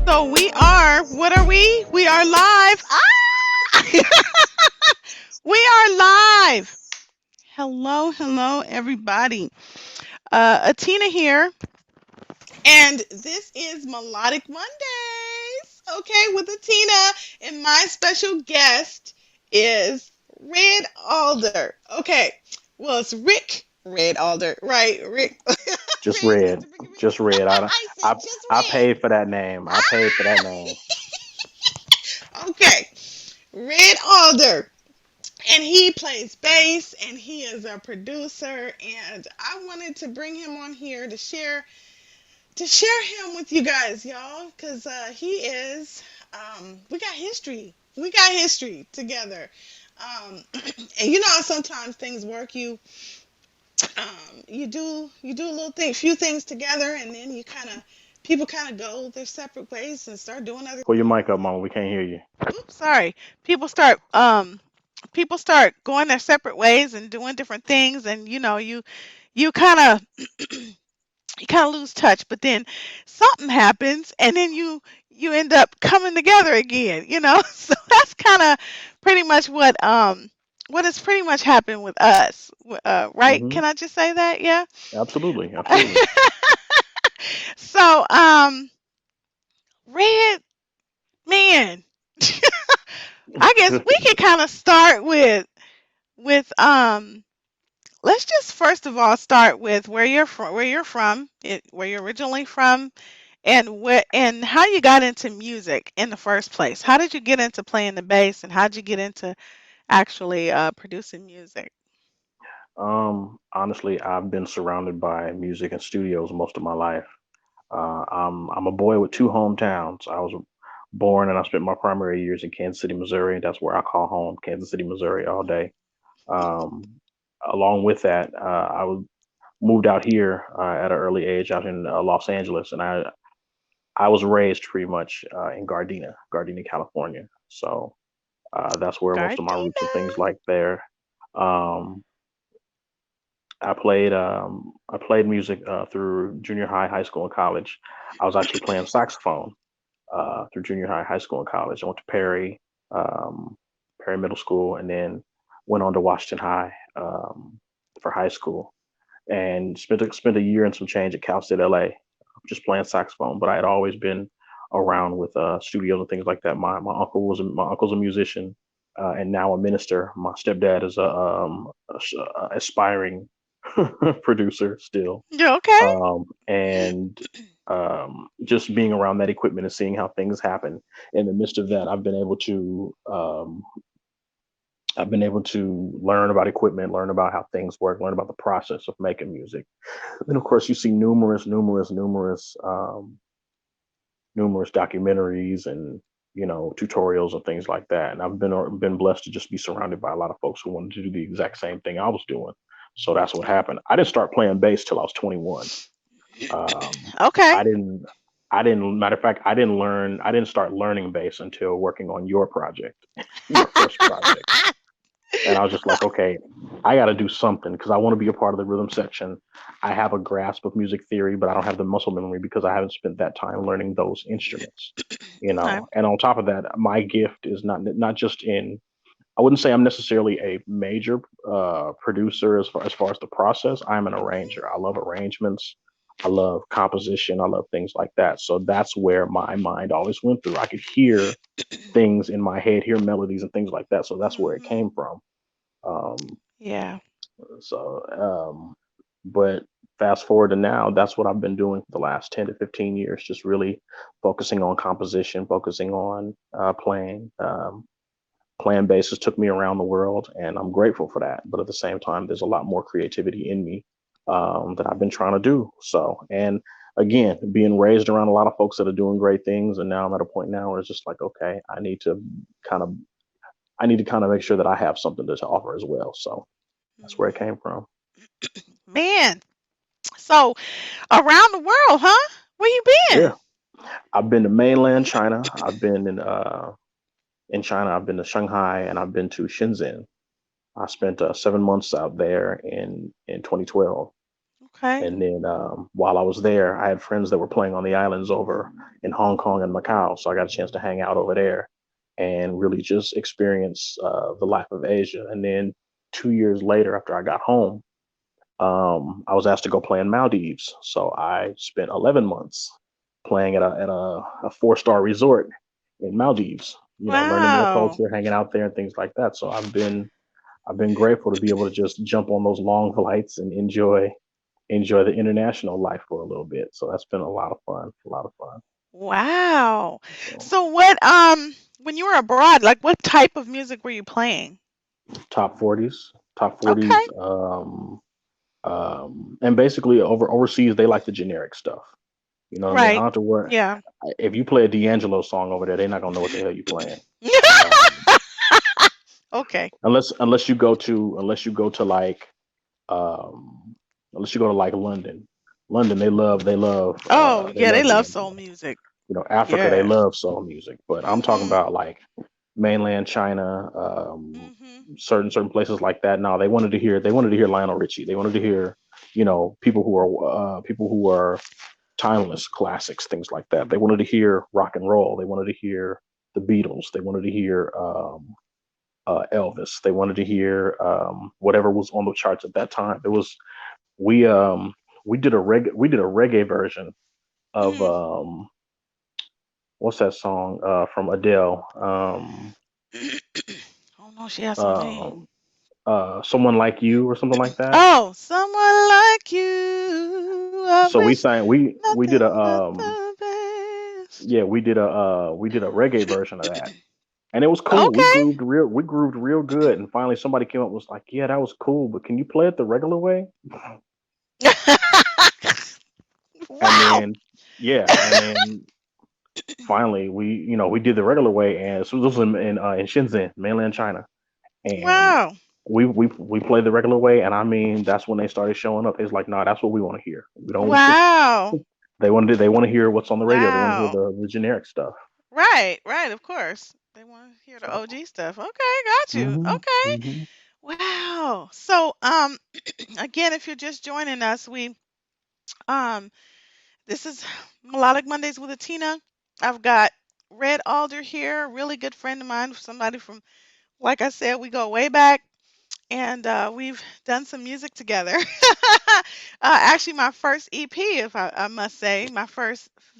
So we are, what are we? We are live. Ah! We are live. Hello, hello, everybody. Atina here, and this is Melodic Mondays. Okay, with Atina, and my special guest is Red Alder. Okay, well, it's Rick Red Alder, right? Rick. Just Red, red. Mr. Ricky. Just red. I said I just I Red. paid for that name. I paid for that name. Okay, Red Alder. And he plays bass and he is a producer, and I wanted to bring him on here to share him with you guys, y'all, because he is we got history together. And you know how sometimes things work. You do a little thing, few things together, and then you kind of people kind of go their separate ways and start doing other. Pull your mic up, mama. We can't hear you. Oops, sorry. People start going their separate ways and doing different things, and you kind of lose touch, but then something happens, and then you end up coming together again. So that's kind of pretty much what has pretty much happened with us, right? Hmm. Can I just say that? Yeah. Absolutely. Absolutely. So Red, man, I guess we can kind of start with let's just first of all start with where you're originally from, and how you got into music in the first place. How did you get into playing the bass, and how did you get into actually producing music? Honestly, I've been surrounded by music and studios most of my life. I'm a boy with two hometowns. I was born and I spent my primary years in Kansas City, Missouri. That's where I call home, Kansas City, Missouri, all day. Um, Along with that, moved out here at an early age out in Los Angeles, and I was raised pretty much in Gardena, California. So that's where most of my roots Gardena. and things like there. Um, I played music through junior high, high school, and college. I was actually playing saxophone through junior high, high school, and college. I went to um, Perry Middle School, and then went on to Washington High for high school, and spent a year and some change at Cal State LA, just playing saxophone. But I had always been around with studios and things like that. My uncle's a musician, and now a minister. My stepdad is a aspiring producer still, You okay? and just being around that equipment and seeing how things happen in the midst of that, I've been able to learn about equipment, learn about how things work, learn about the process of making music. Then, of course, you see numerous documentaries and tutorials and things like that. And I've been blessed to just be surrounded by a lot of folks who wanted to do the exact same thing I was doing. So that's what happened. I didn't start playing bass till I was 21. Um, Okay. I didn't. I didn't. Matter of fact, I didn't learn. I didn't start learning bass until working on your project, your first project. And I was just like, okay, I got to do something because I want to be a part of the rhythm section. I have a grasp of music theory, but I don't have the muscle memory because I haven't spent that time learning those instruments. Okay. And on top of that, my gift is not just in. I wouldn't say I'm necessarily a major producer as far as the process. I'm an arranger. I love arrangements. I love composition. I love things like that. So that's where my mind always went through. I could hear things in my head, hear melodies and things like that. So that's where it Hmm. came from. Um, Yeah. so, but fast forward to now, that's what I've been doing for the last 10 to 15 years, just really focusing on composition, focusing on playing. Playing bass took me around the world, and I'm grateful for that. But at the same time, there's a lot more creativity in me that I've been trying to do. So, and again, being raised around a lot of folks that are doing great things, and now I'm at a point now where it's just like, okay, kind of I need to kind of make sure that I have something to offer as well. So that's where it Hmm. came from. Man, so around the world, huh? Where you been? Yeah, I've been to mainland China. I've been in China. I've been to Shanghai, and I've been to Shenzhen. I spent 7 months out there in 2012. Okay. And then while I was there, I had friends that were playing on the islands over in Hong Kong and Macau. So I got a chance to hang out over there and really just experience the life of Asia. And then 2 years later, after I got home, I was asked to go play in Maldives. So I spent 11 months playing at a 4-star resort in Maldives. Learning their Wow. culture, hanging out there, and things like that. So I've been grateful to be able to just jump on those long flights and enjoy the international life for a little bit. So that's been a lot of fun. A lot of fun. Wow. So So what when you were abroad, like what type of music were you playing? top forties, top Okay. forties, and basically overseas they like the generic stuff. You know what I mean? I Right. don't have to worry. Yeah. If you play a D'Angelo song over there, they're not gonna know what the hell you're playing. Um, Okay. unless you go to like um, unless you go to like London. London, Oh, they yeah, they love love soul D'Angelo. music. Africa, they Yeah. love soul music, but I'm talking Mhm. about like mainland China, Mhm. certain places like that. No, they wanted to hear Lionel Richie. They wanted to hear, people who are timeless classics, things like that. They wanted to hear rock and roll. They wanted to hear the Beatles. They wanted to hear Elvis. They wanted to hear whatever was on the charts at that time. It was we we did a reggae version of Mm. what's that song from Adele? Oh no, she has so many. Um, Someone Like You or something like that. Oh, someone like you. I So we wish sang we did a nothing but the best. yeah we did a reggae version of that, and it was cool. We Okay. grooved real good, and finally somebody came up and was like, yeah, that was cool, but can you play it the regular way? And Wow. then and then finally we did the regular way, and so this was in Shenzhen, mainland China, and Wow. we played the regular way, and I mean that's when they started showing up. It's like, nah, that's what we want to hear. We don't. Wow. They want to hear what's on the radio. They want to hear Wow. the generic stuff. Right, right, of course. They want to hear the So, OG stuff. Okay, got you. hmm Okay. hmm Wow. So, again, if you're just joining us, um, this is Melodic Mondays with Atina. I've got Red Alder here, a really good friend of mine, somebody from, like I said, we go way back, and we've done some music together. Actually, my first EP, if I must say, my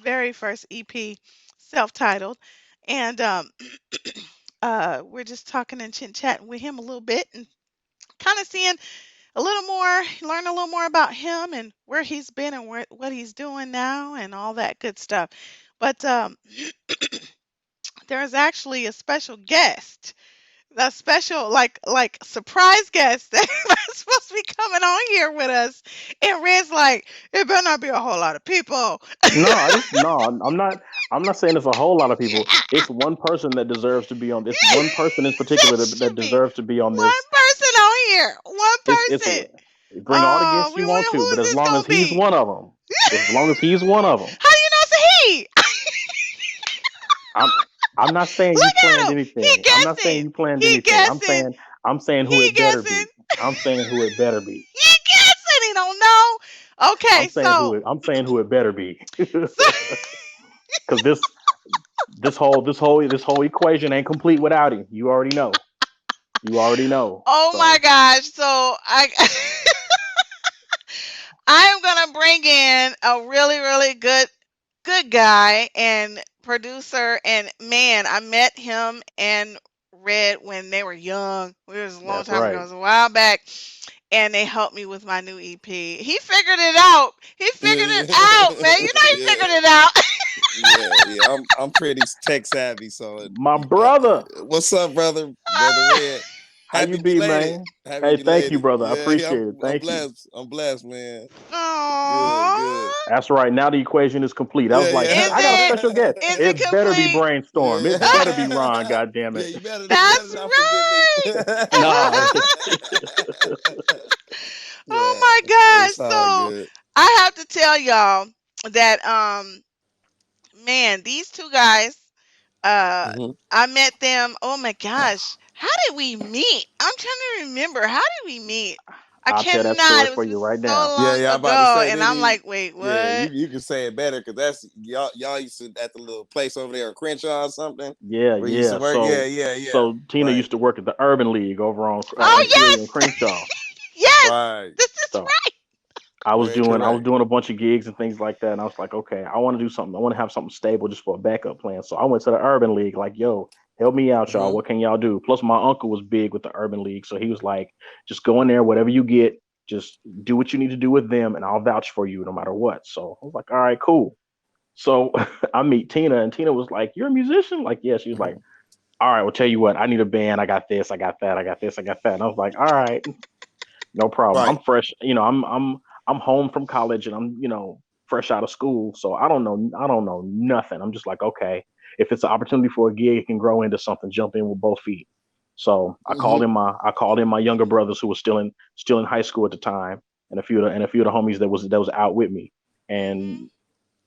very first EP, self-titled, and we're just talking and chit chatting with him a little bit and kind of seeing a little more, learn a little more about him and where he's been and what he's doing now and all that good stuff. But there's actually a special guest, a special like surprise guest that was supposed to be coming on here with us. And Red's like, it better not be a whole lot of people. no, I'm not saying it's a whole lot of people. It's one person that deserves to be on this. One person in particular That that should be deserves to be on one this. person on here. One It's person. bring all the guests We you want wonder to, who's but as this long gonna as he's be. one of them, as long as he's one of them, How do you know it's a he? I'm I'm not saying you Look planned at him. He anything. I'm not saying guessing. you planned He anything. I'm guessing. saying I'm saying who He it better guessing. be. I'm saying who it better be. He guessing. He don't know. Okay, I'm saying who it better be. so Because this whole equation ain't complete without him. You already know. You already know. oh my So gosh. So I I am gonna bring in a really, really good guy and producer, and man, I met him and Red when they were young. It was a long that's time ago. It right. was a while back. And they helped me with my new EP. He figured it out. He figured it out, man. You know he Yeah, figured it out. yeah. I'm pretty tech savvy, so My uh, brother, what's up, brother Red? how you Happy be, belated, man? happy Hey, thank you, belated. brother. I Yeah, yeah. appreciate it. I'm Thank you. blessed. I'm blessed, man. Good, good. Aww. That's right. Now the equation is complete. I was Yeah, like, Is I got a yeah. it? special guest. Is it It better be complete? Brainstorm. Yeah, It better be yeah. Ron. God damn Yeah, it. you better That's not forget me. right. Nah. Oh Yeah, my it's gosh. all So good. I have to tell y'all that man, these two guys, uh Hmm. I met them. Oh my gosh. How did we meet? I'm trying to remember. How did we meet? I I'll tell that cannot. story It for was you right so now. Yeah, long yeah. I'm about to ago, say, and did I'm he? like, wait, Yeah, what? you can say it better because that's y'all used to at the little place over there in Crenshaw or something Yeah, where you used to yeah. work. Yeah, So yeah, yeah. so Tina Right, used to work at the Urban League over on Oh Imperial and yes, Crenshaw. yes. right. This is So right. Very I was correct. doing a bunch of gigs and things like that, and I was like, okay, I want to do something. I want to have something stable just for a backup plan. So I went to the Urban League, like, yo, help me out, y'all. Hmm. What can y'all do? Plus, my uncle was big with the Urban League, so he was like, just go in there, whatever you get, just do what you need to do with them, and I'll vouch for you no matter what. So I was like, all right, cool. So I meet Tina, and Tina was like, you're a musician? Like, yeah. She was like, Hmm. all right, well, tell you what, I need a band. I got this, I got that, I got this, I got that. And I was like, all right, no problem. Right. I'm fresh, I'm home from college and I'm, fresh out of school. So I don't know nothing. I'm just like, okay, if it's an opportunity for a gig, it can grow into something, jump in with both feet. So Hmm. I called in my younger brothers who were still in high school at the time, and a few of the homies that was out with me. Hmm. And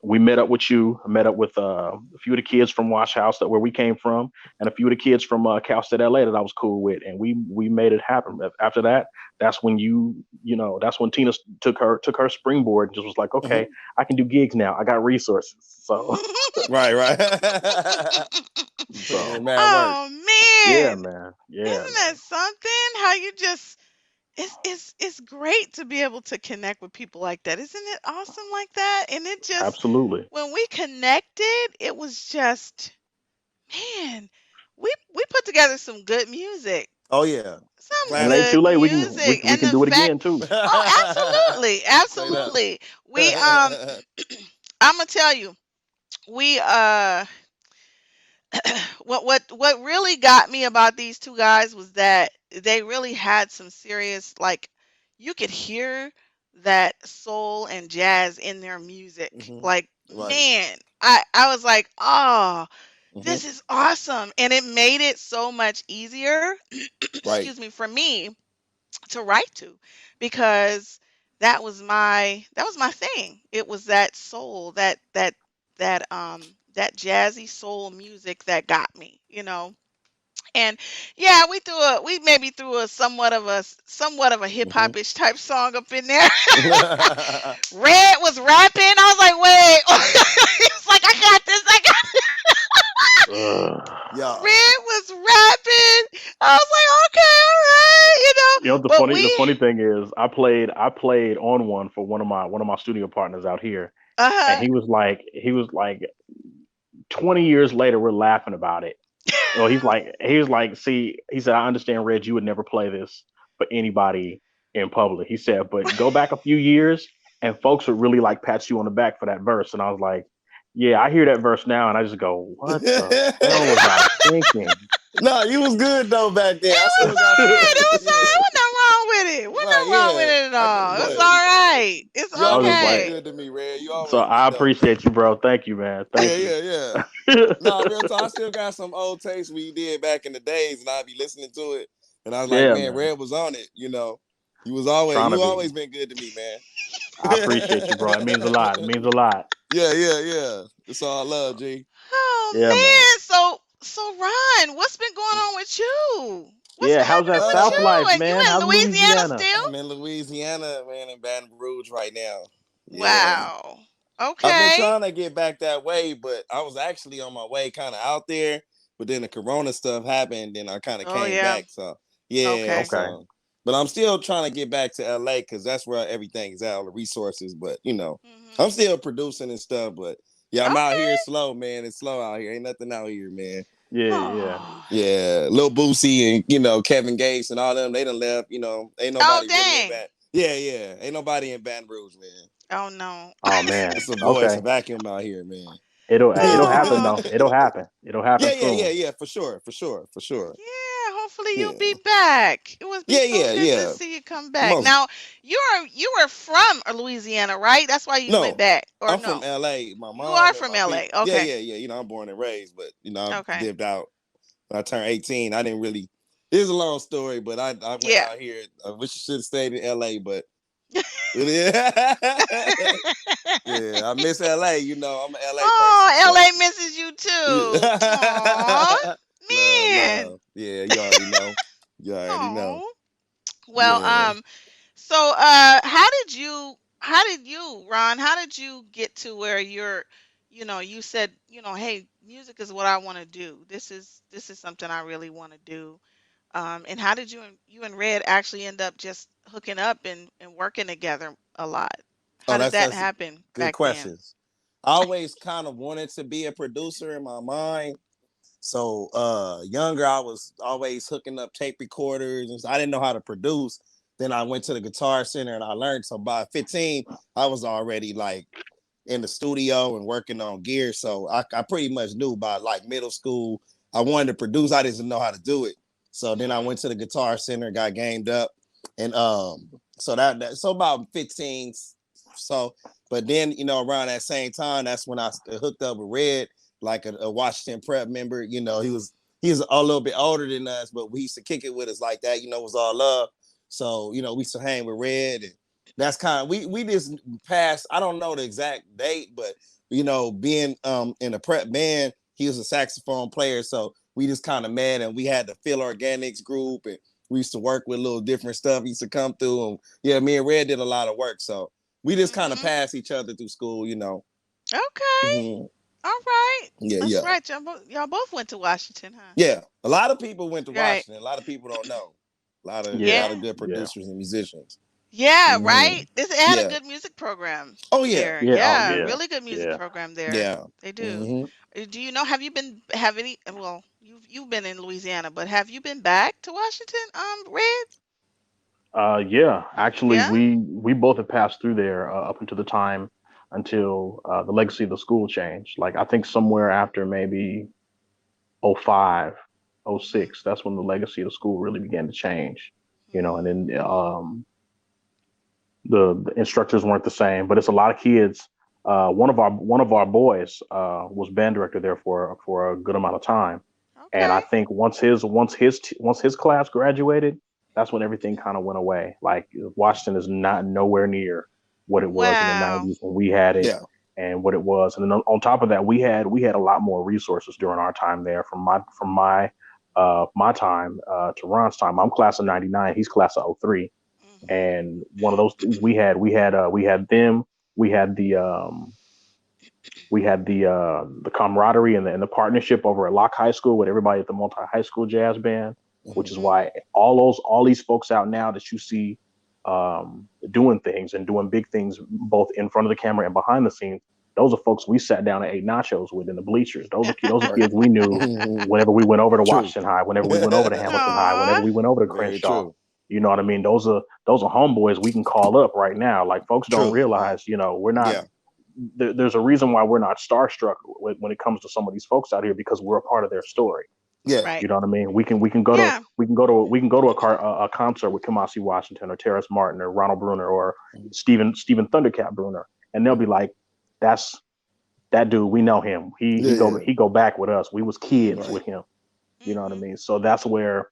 we met up with you. I met up with a few of the kids from Wash House that where we came from, and a few of the kids from Cal State LA that I was cool with, and we made it happen. After that, that's when that's when Tina took her springboard and just was like, Hmm. okay, I can do gigs now. I got resources. So Right, right. You put so in mad work. Oh yeah, man, man, yeah, isn't that man, something? How you just it's great to be able to connect with people like that. Isn't it awesome like that? And it just absolutely. when we connected, it was just man, we put together some good music. Oh yeah, Some And it ain't classics. too good late. music. We And can the do it fact again too. oh, absolutely. Straight up. Absolutely. We I'm gonna tell you, we what really got me about these two guys was that they really had some serious like you could hear that soul and jazz in their music. Hmm. Like Right. man, I was like, "Oh, Hmm. this is awesome." And it made it so much easier, Right. excuse me, for me to write to because that was my thing. It was that soul, that jazzy soul music that got me. And yeah, we maybe threw a somewhat of a hip Hmm. hop-ish type song up in there. Red was rapping. I was like, wait. It's like I got this. I got Ugh. Yeah. Red was rapping. I was like, okay, all right. You know But the we funny thing is I played on one for one of my studio partners out here, and uh-huh. he was like 20 years later we're laughing about it. You know, he was like, see, he said, I understand, Reg, you would never play this for anybody in public. He said, but go back a few years and folks would really like pat you on the back for that verse. And I was like, yeah, I hear that verse now and I just go, what the hell was I thinking? No, you was good though back then. I It was still got all some right. of It it. was all right. Yeah. Wasn't nothing wrong with it. Wasn't Right. nothing wrong with Yeah. it at I can. all. It was Look, all right. It's you I was just always been like, okay. good to me, Red. You so always I been dope. appreciate you, bro. Thank you, man. Yeah, Thank you. yeah, yeah. No, real talk. I still got some old tapes we did back in the days, and I'd be listening to it, and I was like, Yeah, man, man. Red was on it. Trying to You be. always been good to me, man. I appreciate you, bro. It means a lot. It means a lot. Yeah, yeah, yeah. It's all love, G. Oh Yeah, man. man. So Ron, what's been going on with you? What's Yeah, been how's happening that with South Uh, you? life, And you man? in How's Louisiana Louisiana? still? I'm in Louisiana, man, in Baton Rouge right now. Yeah. Wow. I've been Okay. trying to get back that way, but I was actually on my way kind of out there. But then the corona stuff happened, and I kind of Oh came yeah. back. So yeah, Okay. Okay. so but I'm still trying to get back to LA because that's where everything is at, all the resources. But I'm Mhm. still producing and stuff. But yeah, I'm out here Okay. slow, man. It's slow out here. Ain't nothing out here, man. Yeah, yeah. Oh. Yeah, Lil Boosie and Kevin Gates and all them, they done left. Ain't Oh nobody really in dang. Baton. Yeah, yeah, ain't nobody in Baton Rouge, man. Oh no. Oh man. It's a void, it's a Okay. vacuum out here, man. It'll happen though. It'll happen. It'll happen Yeah, yeah, yeah, soon. yeah, for sure, for sure, for sure. Yeah, hopefully you'll be Yeah, back. It would be yeah, so yeah, good to yeah. see you come back. Most Now, you were from Louisiana, right? That's why you went no, back, or I'm from no? LA. My You are mom and from my LA. people. Yeah, Okay. yeah, yeah. I'm born and raised, but I Okay. dipped out when I turned 18. I didn't really. It's a long story, but I went Yeah. out here. I wish I should have stayed in LA, but yeah, yeah. I miss LA. I'm an LA person, Oh, so LA misses you too. Oh, yeah. Love, man. love. Yeah, you already know. You already know. Oh. Well, Yeah. so So, Ron, how did you get to where you said, hey, music is what I want to do. This is something I really want to do. And how did you and Red actually end up just hooking up and working together a lot? How Oh, did that that's happen good back then? questions. I always kind of wanted to be a producer in my mind. So younger, I was always hooking up tape recorders, and I didn't know how to produce. Then I went to the Guitar Center and I learned. So by 15, I was already like in the studio and working on gear. So I pretty much knew by like middle school. I wanted to produce. I didn't know how to do it. So then I Mhm. went to the Guitar Center, got gamed up, and so so about 15. So, but then around that same time, that's when I hooked up with Red, like a Washington Prep member. He was a little bit older than us, but we used to kick it with us like that. It was all love. So we used to hang with Red, and that's kind of we just passed. I don't know the exact date, but being in a prep band, he was a saxophone player, so we just kind of met, and we had the Phil Organics group, and we used to work with a little different stuff. He used to come through, and yeah, me and Red did a lot of work, so we just kind of Mhm. passed each other through school. Okay. Mhm. All right. Yeah, That's yeah, right. Y'all both went to Washington, huh? yeah. A lot of people went to Right. Washington. A lot of people don't know. A lot of a Yeah, lot Yeah. of good yeah, producers and musicians. Yeah, Hmm. right. It had a Yeah. good music program Oh yeah. there. yeah. Oh Yeah, yeah, really good music yeah. program there. Yeah. They do. Hmm. Do you know? Have any? Well, you've been in Louisiana, but have you been back to Washington? Red? Yeah. Actually, Yeah. we both have passed through there up until the time until the legacy of the school changed. Like I think somewhere after maybe '05, Mhm. '06, that's when the legacy of the school really began to change. And Mhm. then the instructors weren't the same, but it's a lot of kids. One of our boys was band director there for a good amount of time, and I Okay. think once his class graduated, that's when everything kind of went away. Like Washington is not nowhere near what it was in the Wow. '90s when we had it, Yeah. and what it was. And then on top of that, we had a lot more resources during our time there. From my time to Ron's time, I'm class of '99, he's class of '03, Mhm. and one of those things we had them, we had the camaraderie and the partnership over at Locke High School with everybody at the multi high school jazz band, which is Hmm. Mhm. why all these folks out now that you see doing things and doing big things both in front of the camera and behind the scenes, those are folks we sat down and ate nachos with in the bleachers. Those are Right. kids we knew whenever we went over to True. Washington High, whenever we went over to Hamilton High, whenever Aw. we went over to Very Crenshaw. true. You know what I mean? Those are homeboys we can call up right now. Like folks don't True. Mhm. realize, we're not. Yeah. There's a reason why we're not starstruck when it comes to some of these folks out here because we're a part of their story. Yeah. Right. You know what I mean? Yeah. We can go to a concert with Kamasi Washington or Terrace Martin or Ronald Bruner or Stephen Thundercat Bruner, and they'll be like, "That's that dude. We know him. He Yeah. he go Yeah. he go back with us. We was kids Mhm. Right. with him. You know what I Mhm. mean? So that's where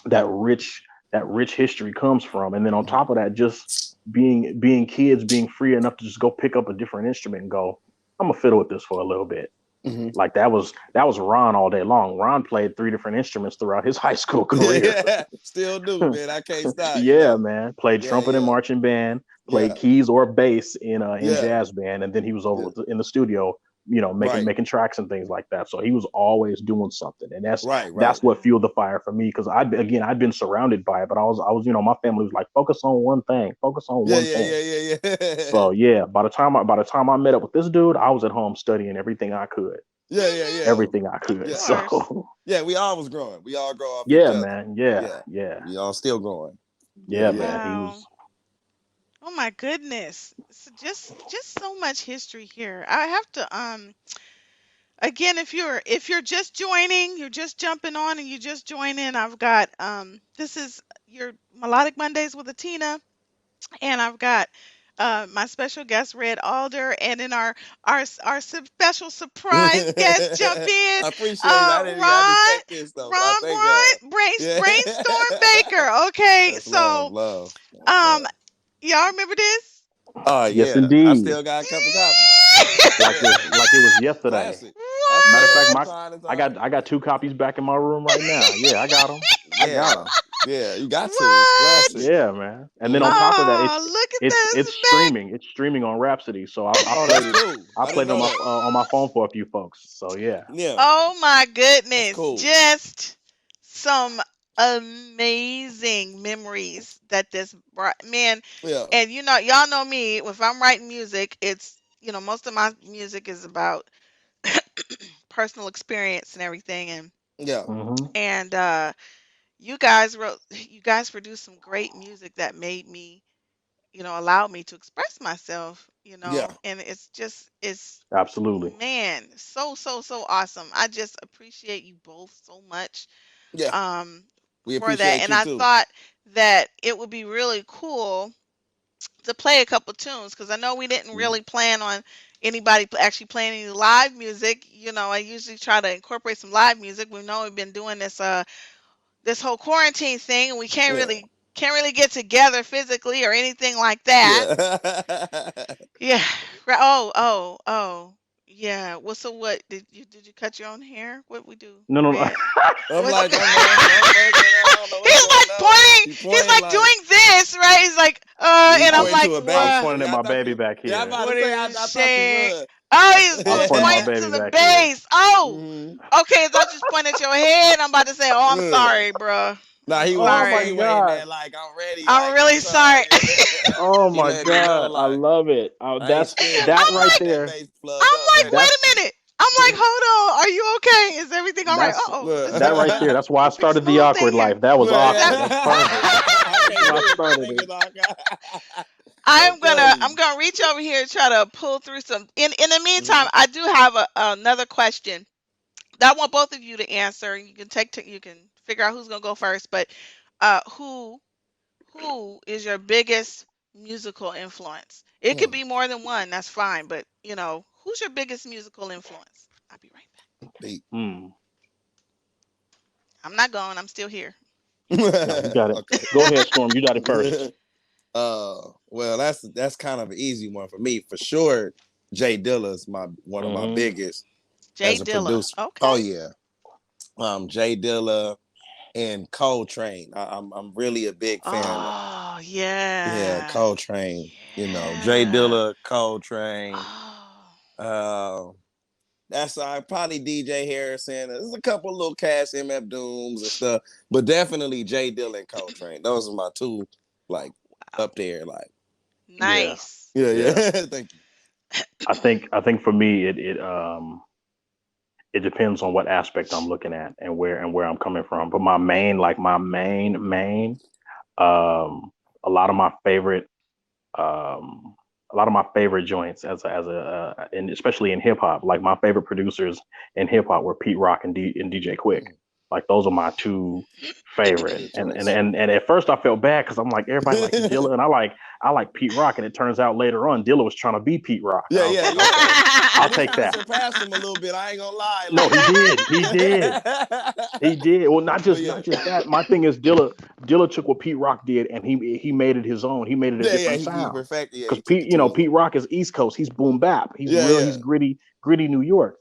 that rich that rich history comes from. And then on top of that, just being kids, being free enough to just go pick up a different instrument and go, I'm gonna fiddle with this for a little bit. Hmm. Like that was Ron all day long. Ron played three different instruments throughout his high school career. Yeah. Still do, man. I can't stop. Yeah, man. Played Yeah. trumpet in Yeah. marching band, played Yeah. keys or bass in Yeah. jazz band, and then he was over Yeah. in the studio, making Right. making tracks and things like that. So he was always doing something, and that's Right. that's Right. what Mhm. fueled the fire for me because I'd been surrounded by it, but I was my family was like focus on one thing, focus on Yeah. one Yeah. thing. Yeah. Yeah. So yeah, by the time I met up with this dude, I was at home studying Yeah. Yeah. Yeah. Mhm. everything I Of could. Yeah. course. So Yeah. We all was growing. We all grow off each yeah, other. man, yeah, Yeah. yeah, We all still growing. Yeah. yeah, Yeah. man. He Wow. was. Oh my goodness. So just so much history here. I have to again, if you're just joining, you're just jumping on and you just join in, I've got this is your Melodic Mondays with Atina, and I've got my special guest Red Alder, and then our special surprise guest jump in, I appreciate it. I didn't Ron expect this though, but I Ron thank y'all. Yeah. Brainstorm Baker. Okay, That's love, so love. That's um love. y'all remember this? Oh Yes, yeah. I indeed. still got a couple copies. Like Yeah. it was yesterday. Classic. I Matter of still fact, What? from time to I got time. I got two copies back in my room right now. Yeah, I got them. I got Yeah. them. Yeah, you got to. It's What? classic. Yeah, man. And then on Mm-hmm. top of that, Oh, look at it's this, man. streaming. It's streaming on Rhapsody. So I Oh, played that's it. cool. I I didn't played it know that. on my phone for a few folks. So yeah. Yeah, Oh my that's goodness. cool. Just some amazing memories that this brought. Man, Yeah, and y'all know me, if I'm writing music, most of my music is about personal experience and everything, yeah, Hmm. and you guys produced some great music that made me, allowed me to express myself, yeah, and it's Absolutely. man, so awesome. I just appreciate you both so much yeah. um We for that. appreciate And you I too. thought that it would be really cool to play a couple tunes because I know we didn't Mhm. really plan on anybody actually playing any live music. I usually try to incorporate some live music. We know we've been doing this whole quarantine thing, and we Yeah, can't really get together physically or anything like that. yeah. Yeah. Oh. Yeah. Well, so what did you cut your own hair? What we do? No, no, no. Red. I'm What's like, I'm looking. I don't know what's he's going like on. pointing. He He's pointing like like doing this, right? He's like, he and I I'm was pointing like, to a I was baby. what? pointing at I my thought baby you. back Yeah, I'm here. about to What say. are I, you I thought you saying? would. Oh, I was he's pointing at my pointing to baby the back here. base. Oh, hmm okay. If I just point at your head, I'm about to say, oh, I'm Yeah. sorry, bro. Nah, I'm he was Oh my sorry. insinuating God. that like I'm ready, I'm like I'm really sorry. sorry. Oh He my letting you know God. I like love it. I ain't That's scared. that I I'm right got like, that there. base plugged I'm up like, ready. wait a That's minute. I'm like, hold on. Are you okay? Is everything all right? that's Oh, this that is right there. That's why I pretty started the smooth thing awkward here. life. That was Well, Is that? awkward. That's yeah. perfect. I That's can't why I do it. My started it. fingers are. I'm I'm gonna telling I'm you. gonna reach over here and try to pull through some. In the meantime, Mhm. I do have another question that I want both of you to answer. You can you can figure out who's gonna go first. But uh, who who is your biggest musical influence? It could Mm, be more than one. That's fine. But who's your biggest musical influence? I'll be right back. deep. Hmm. I'm not going. I'm still here. No, you got it. Okay. Go ahead, Storm. You got it first. Well, that's kind of an easy one for me for sure. Jay Dilla is my one of my Hmm. biggest Jay as a Dilla. producer. Oh Okay. yeah, Jay Dilla and Coltrane. I'm really a big fan of. Oh Yeah, yeah. Coltrane. Jay Yeah. Dilla, Coltrane. Oh. Uh, that's probably DJ Harrison. There's a couple little Cash MF Dooms and stuff, but definitely Jay Dilla and Coltrane. Those are my two, like Wow. up there. Like, Yeah. Nice. yeah, yeah. Yeah. Thank you. I think for me it depends on what aspect I'm looking at and where I'm coming from. But my main um a lot of my favorite um a lot of my favorite joints and especially in hip hop, like my favorite producers in hip hop were Pete Rock and DJ Quick. Mm, Like those are my two favorite. good And and choice. and, and at first I felt bad because I'm like everybody like Dilla and I like Pete Rock, and it turns out later on Dilla was trying to be Pete Rock, and Yeah, I was yeah, like, yeah. okay, I'll And he take kind of that. surpassed him a little bit. I ain't gonna lie. No, he Like, did. He did. He did. Well, not but just yeah, not just that. My thing is Dilla took what Pete Rock did and he made it his own. He made it a yeah, different he sound. perfected. Yeah, Because he took Pete, it to Pete Rock is East Coast. He's boom bap. yeah, He's yeah, gritty New York.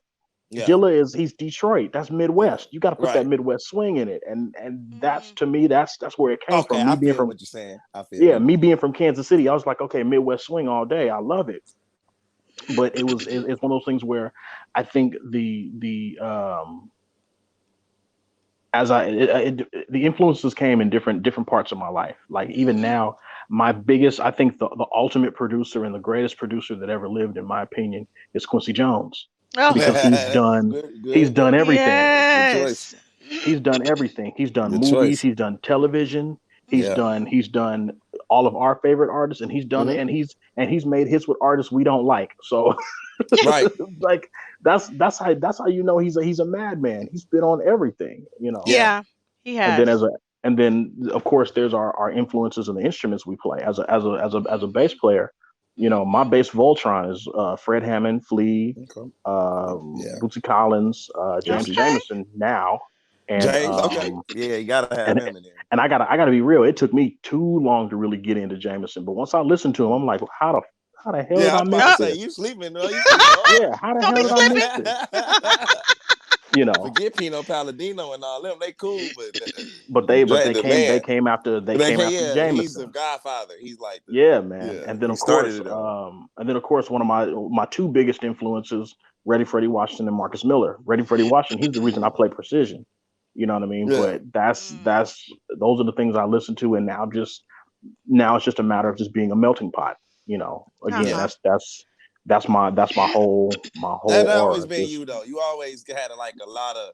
yeah, He's Detroit. That's yeah. Midwest. You got to put that Right. Midwest swing in it. And that's Mm, to me, that's where it came Okay, from. I Me being feel from what you're saying. I feel yeah, you. me being from Kansas City, I was like, okay, Midwest swing all day. I love it. But it's one of those things where I think the as the influences came in different parts of my life. Like even mhm. now, my biggest, I think the ultimate producer and the greatest producer that ever lived, in my opinion, is Quincy Jones, Oh, because Good, he's good, done everything. good choice. yes. He's done everything. He's done Good movies. choice. He's done television. Mhm. Yeah. He's done all of our favorite artists, and Mhm. he's made hits with artists we don't like. So Right. like that's how you know he's a madman. He's been on everything. Yeah. Yeah, he And then has. and then of course there's our influences and the instruments we play as a bass Mhm. player. My Mhm. bass Voltron is Fred Hammond, Flea, Okay. Yeah. Bootsy Collins, James Boosie. Okay. Jamerson now, and James. Okay. Yeah, you gotta have and him in there. and I gotta be real. It took me too long to really get into Jameson, but once I listened to him, I'm like, how the hell Yeah, did I I was about miss to Oh, say this? you sleeping. You sleeping hard. Yeah, how the don't hell be did I miss slipping. this? you know. Forget Pino Palladino and all them. They cool, but But the man, they they came can, after yeah, he's the Jameson. Godfather. He's like the, Yeah, man. yeah, he started it all. And then of course, one of my two biggest influences, Ready Freddie Washington and Marcus Miller. Ready Freddie Washington, he's the reason I play precision. You know what I mean? Yeah, But that's Mm. those are the things I listen to, and now it's just a matter of just being a melting pot. Again, yeah. Uh-huh. that's my That whole always aura. been Just you though. You always had like a lot of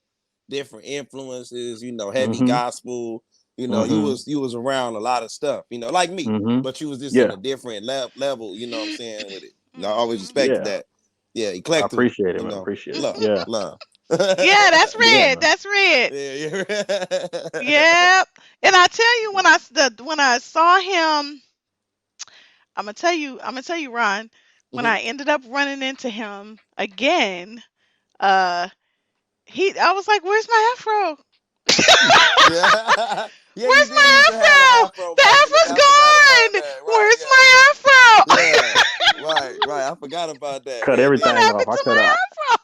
different influences. Heavy mm-hmm, gospel. mm-hmm, You was around a lot of stuff. Like me, mm-hmm. but you was just in Yeah, a different level. You know what I'm saying with it. I always Mhm. respected yeah. that. Yeah, I eclectic. appreciate it, man. Appreciate it. Love, Yeah, love. Yeah, that's yeah, red. man. That's red. Yeah, yeah. Yep. And I tell you, when I saw him, I'm gonna tell you, Ron, when Mhm. I ended up running into him again, uh, I was like, "Where's my afro? Yeah, yeah. You Where's did my used to have the afro? afro The back in the day. afro's I forgot about gone. that. Right? Where's my afro? Yeah, right, right. I forgot about that. Cut Yeah, it What did. everything happened off. to my afro?"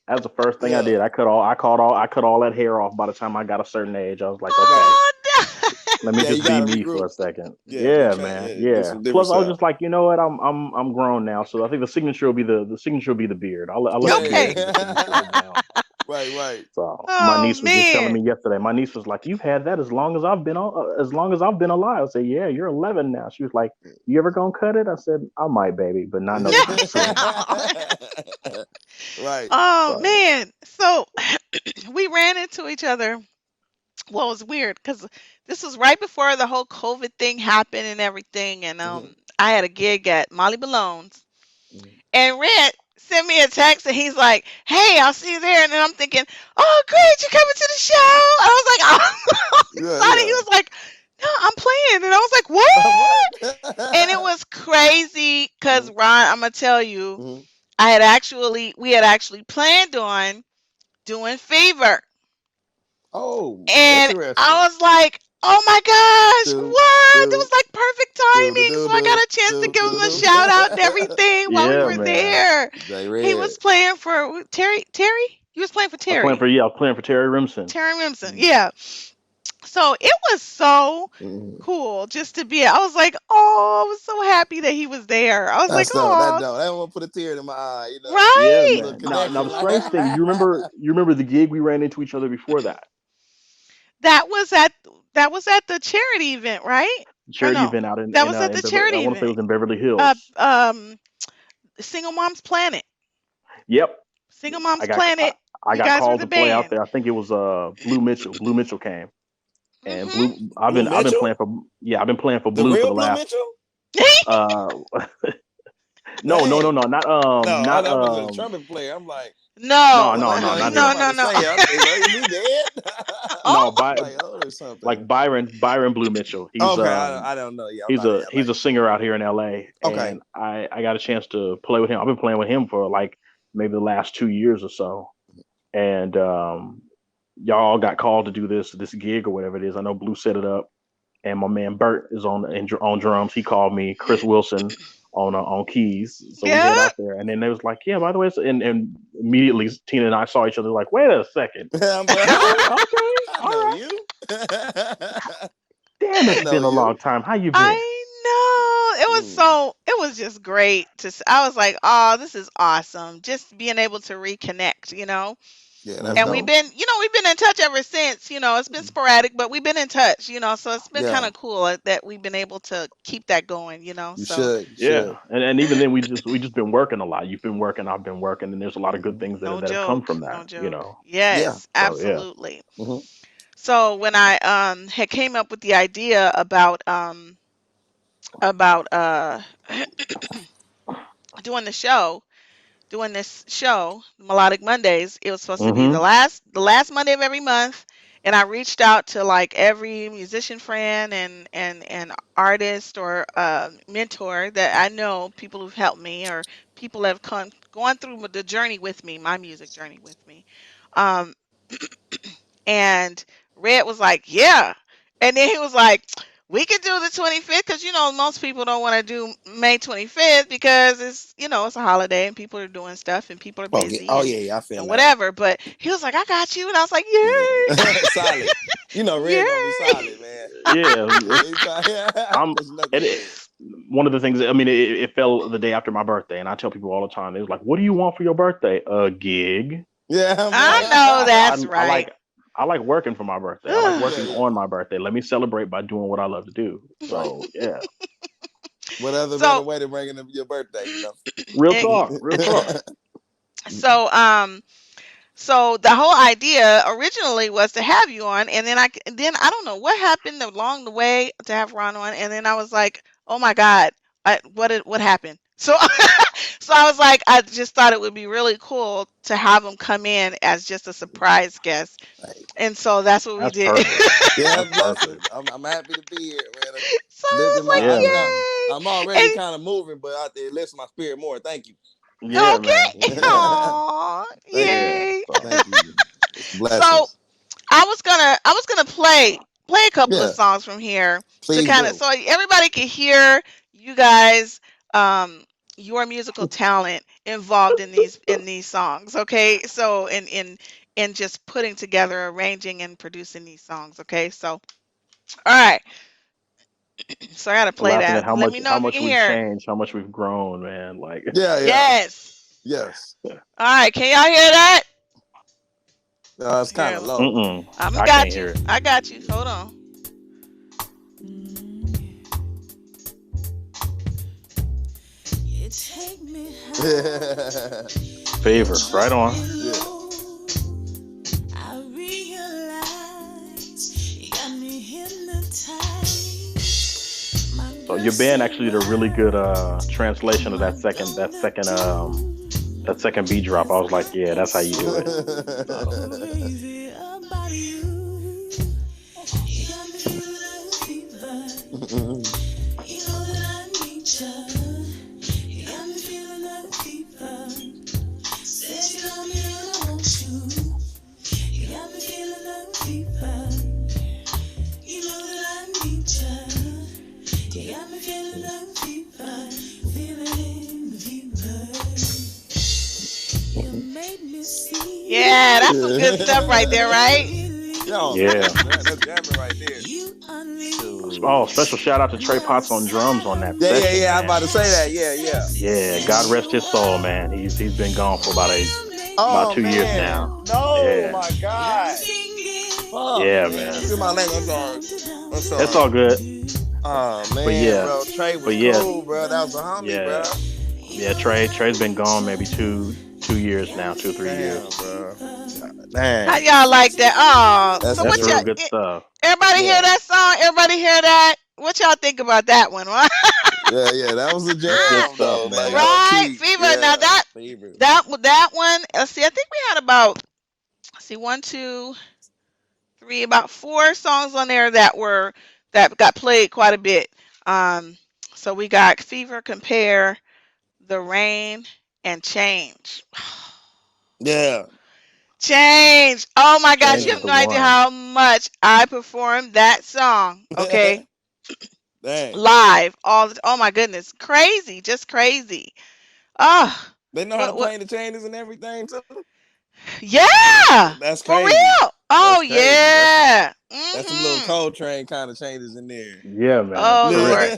That's the first thing I Yeah, did. I cut all that hair off by the time I got a certain age. I was like, right. okay, Oh no. let me Yeah, you just be gotta me for regroup. a second. Yeah, Yeah, retrain. man. Yeah, do Yeah. some different Plus, I was stuff. just like, you know what? I'm grown now, so I think the signature will be the beard. I'll let the Yeah, beard Okay. be the signature yeah. now. Right, right. So my Oh niece was just telling man. me yesterday. My niece was like, "You've had that as long as I've been alive." I said, "Yeah, you're 11 now." She was like, "You ever gonna cut it?" I said, "I might, baby, but not no time soon." Right. Oh So, man. So we ran into each other. Well, it was weird because this was right before the whole COVID thing happened and everything, and Mhm. I had a gig at Molly Malone's, mm, and Red sent me a text, and he's like, "Hey, I'll see you there." And then I'm thinking, "Oh, great, you coming to the show?" I was like, "Oh, Yeah, excited." He yeah. was like, "No, I'm playing," and I was like, "What?" And it What? was crazy because Mhm, Ron, I'm gonna tell you, mhm. we had actually planned on doing Fever. Oh, And interesting. I was like, "Oh my gosh, Do, what?" It do, was like perfect do, do, timing. So do, I got do, a chance to do, give do, him a do. shout out and everything while we yeah, were man. there. J He Red. was playing for Terry. Terry? He was playing for Terry. I was playing for Terry Rimson. Terry Remsen. Mhm, Yeah. So it was so mhm. cool just to be. I was like, "Oh, I was so happy that he was there." I was like, That's dope. That "Oh, dope. That one put a tear in my eye. Yeah, A right." little man. Now connection. the strange thing, you remember the gig we ran into each other before that That was at the charity event, right? Or charity no? event out That was at in the Beverly. I charity want to say it event. was in Beverly Uh, Hills. um, Single Moms Planet. Yep. Single I Moms got I, Planet. I You got guys were called the to play out band. there. I think it was Blue Mitchell. Blue Mitchell came. And Mhm. Blue Blue I've been Mitchell? playing for yeah, I've been playing for The Blue for real the Blue last Mitchell? uh no, no, no, Dang. no, No, not I was a trumpet player. I'm like, no, No, no, no, he not was no, him. about no, to no. say, is he dead? No, Oh, I'm by like, oh, there's something. like Byron Blue Mitchell. Okay, I don't know. Yeah, I'm not in He's a singer out here in LA, LA. Okay. and I got a chance to play with him. I've been playing with him for like maybe the last 2 years or so. And y'all got called to do this gig or whatever it is. I know Blue set it up, and my man Bert is on drums. He called me. Chris Wilson on keys. So we head yeah. out there, and then they was like, "Yeah, by the way," and immediately Tina and I saw each other like, "Wait a second, I'm like, okay, okay, I all know right. you. Damn, I it's know been a you. long time. How you been?" I know. Mm. It was just great I was like, "Oh, this is awesome." Just being able to reconnect, you know? Yeah, that's And Hmm. dope. we've been in touch ever since, you know. It's been sporadic, but we've been in touch, you know. So it's been kind Yeah, of cool that we've been able to keep that going, you know. you So, should. You should. Yeah, and even then we just been working a lot. You've been working, I've been working, and there's a lot of good Hmm. things no that have come joke, from no that. joke. Yeah. Yes, So yeah. absolutely. Hmm. So when I had came up with the idea about doing the show, doing this show, Melodic Mondays, it was supposed to be Hmm. the last Monday of every month, and I reached out to like every musician friend and artist or mentor that I know, people who've helped me or people that have gone through the journey with me, my music journey with me. Um, and Red was like, "Yeah," and then he was like, we could do the 25th because most people don't want to do May 25th because it's a holiday and people are doing stuff and people are Oh yeah, busy oh and yeah, yeah, I feel and that. whatever. But he was like, I got you, and I was like, Yeah. yay, Solid. You know, Red gonna be yay. solid, man. Yeah, Yeah, I'm. there's nothing It, red. one of the things. I mean, it fell the day after my birthday, and I tell people all the time. They was like, "What do you want for your birthday?" A gig. Yeah, I Like know man. that's I right. like working for my birthday. I like Ugh. working Yeah. on my birthday. Let me celebrate by doing what I love to do. Right. So yeah, What other better So, way to bring in your birthday, you know? real it, talk, real talk. so So the whole idea originally was to have you on, and then I don't know what happened along the way to have Ron on, and then I was like, oh my God, what happened? So so I was like, I just thought it would be really cool to have him come in as just a surprise guest, Right. and so that's what we That's did. perfect. Yeah, That's listen. perfect. I'm happy to be here, man. So I Listen, was like, Yeah, man. I'm already yay, kind of moving, but out there, listen, my spirit more. Thank you. Yeah, man. and okay, aw, Thank you. Yeah. yay. So Thank you. It's So blessings. I was gonna play a couple of Yeah, songs from here to please kind of do. so everybody can hear you guys your musical talent involved in these songs. Okay, so in just putting together, arranging, and producing these songs. Okay, so all right, so I gotta play laughing at that. Let me know how if you much can we've hear it. changed, how much we've grown, man. Like Yeah, yeah. Yes. Yes. All right, can y'all hear that? It's kind Here, of low. mm-mm, I'm I can't got you. hear it. I got you. Hold on. You take me Yeah. Favor, right on. Yeah. I realize you got me hypnotized. My So girl your band said, actually did a really good translation of what that I'm second gonna do. that second beat drop. I was like, yeah, that's how you do it. So Crazy about you. You got me feeling like a fever. You know that I need you. You got me feeling like a fever. Said you love me and I want you. You got me feeling like a fever. You know that I need you. You got me feeling like a fever. Feeling the fever. You made me see. Yeah, that's some good stuff right there, right? Yo, yeah. that's jamming right there. Oh, Shoot. special shout out to Trey Potts on drums on that Yeah, yeah, session, yeah. I'm man. about to say that. Yeah, yeah. Yeah, God rest his soul, man. He's been gone for about Oh 2 years man. now. No, Yeah, my God. Fuck, yeah, man. man. Excuse my language. I'm sorry. I'm It's sorry. all good. Oh But man, yeah, bro. Trey but was yeah, cool, bro. That was a homie, bro. yeah, yeah. Trey's been gone maybe 2 years now, 2 or 3 years. Damn, bro. How Dang. y'all like that? Oh, That's so That's what real y'all? good. good stuff. Everybody hear Yeah. that song? Everybody hear that? What y'all think about that one? Yeah, yeah. That was a That's good jam stuff, though. Like man. low Right, key. Fever. Now Yeah. that Fever. that that one. See, I think we had about one, two, three, about four songs on there that got played quite a bit. Um, so we got Fever, Compare, The Rain, and Change. Yeah. Change. Oh my gosh, Change you is have Yeah. the no idea one. how much I performed that song. Okay, Dang. live. Oh my goodness, crazy, just crazy. Oh, They know how to what? play the changes and everything too. Yeah, That's for crazy. real. Oh That's crazy. yeah. That's some little Mhm. Coltrane kind of changes in there. Yeah, man, Oh for Lord. real.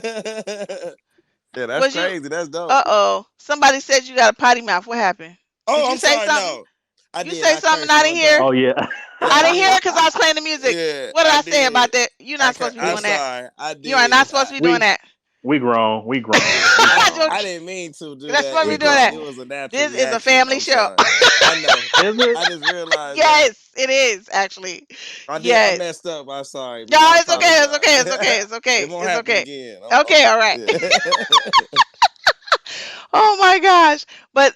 Yeah, that's Was you? crazy. That's dope. Uh-oh. Somebody said you got a potty mouth. What happened? Did Oh, you I'm say sorry. something? No, I You did. say I something cursed I didn't one hear? time. Oh yeah. Yeah, I I didn't hear did. it because I was playing the music. Yeah, What did I I say about did. that? You're not supposed to be I'm doing that. sorry. I You are did. not supposed to be doing we that. we grown. We grown. We I, You're grown. I didn't mean to do not that. supposed to We be doing grown. that. It was a natural This is a reaction. family I'm show. sorry. I know. Is it? I just realized that. Yes, it is actually. I did. I Yes. messed up. I'm sorry, No, man. I it's okay. It's okay. It's okay. apologize. It's okay. It won't It's happen okay. again. Okay. All right. Yeah. Oh my gosh. But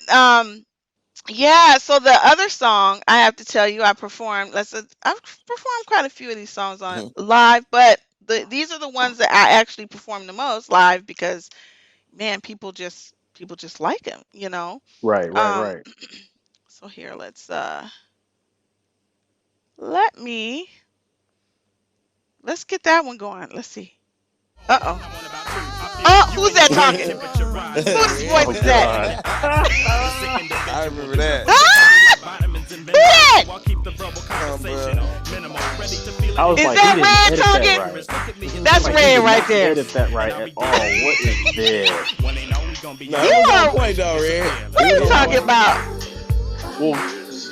yeah, so the other song I have to tell you I performed, I've performed quite a few of these songs on live, but these are the ones that I actually perform the most live because man, people just like them. Right, right, Um right. so here let me let's get that one going. Let's see. Uh-oh. Oh, who's that talking? Whose voice Oh is that? God. I remember that. Ah! Who that? Bro. I was Is like, that he Red didn't edit talking? that right. That's Like, he Red did right not there. edit that right at all. What is this? No, You it was are. on point though, Red. What are you talking about? Well,